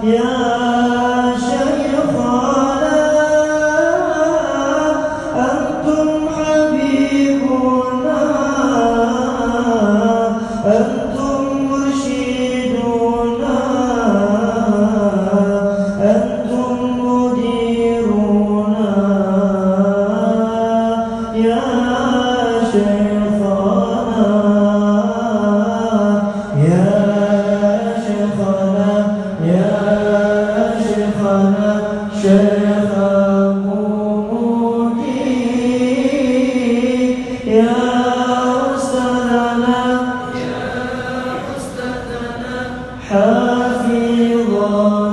يا شيخنا أنتم حبيبنا أنتم مرشدنا أنتم مديرنا يا شيخنا يا شيخنا يا شيخنا شيخ قومي يا أستاذنا حافظنا